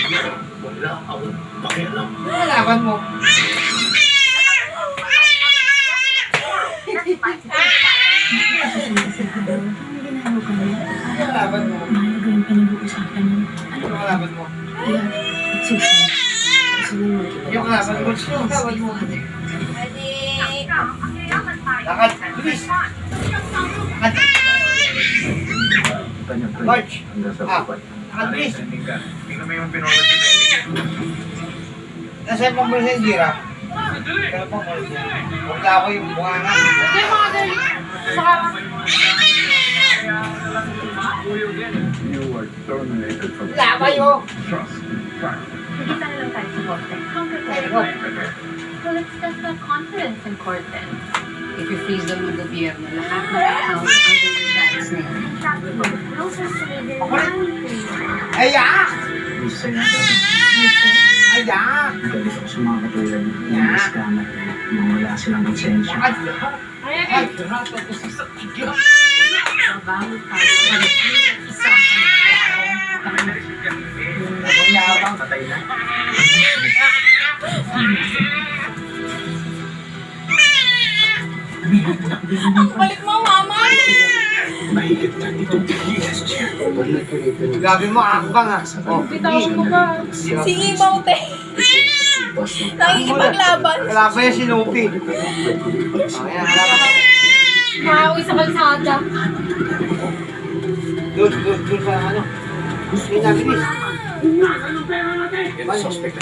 Wala akong pakialam. Nalaban mo. Nalaban mo. Mahalaga yung pinag-uusapan mo. Ano kalaban mo? Kaya, susunod. Susunod mo. Yung kalaban mo. Yung kalaban mo. Lakad. Bilis. Lakad. March. Lakad. Bilis. Hindi kami yung pinulot si Nasaan pang bulsa yung gira? Kaya pang bulsa. Huwag na ako yung bunganga. Hindi mga dali. Saka, You were terminated from Wala kayo. trust. hindi tayo lang tayo sa korte. So let's test the confidence in court then. If you freeze them ng gobyerno, lahat ng accounts under your dad's name. Ayak! Gusto niya daw. Ayak! Galit ako sa mga katulad niya. Yung scammer. Nung wala silang konsensya. Lakad. Ayan, Trabaho tayo sa isang Ako yabang. Patay na. balik mo, mama! Mahigit na itong tigilan siya. Grabe mo, akbang ah. Oh, Bitawan mo ka. Sige, Maute. Nakikipaglaban. Kalaban yung sinupi. Ayan, kalaban. Makauwi sa kalsada. Doon sa ano. Hindi na bilis. Yan ang suspect.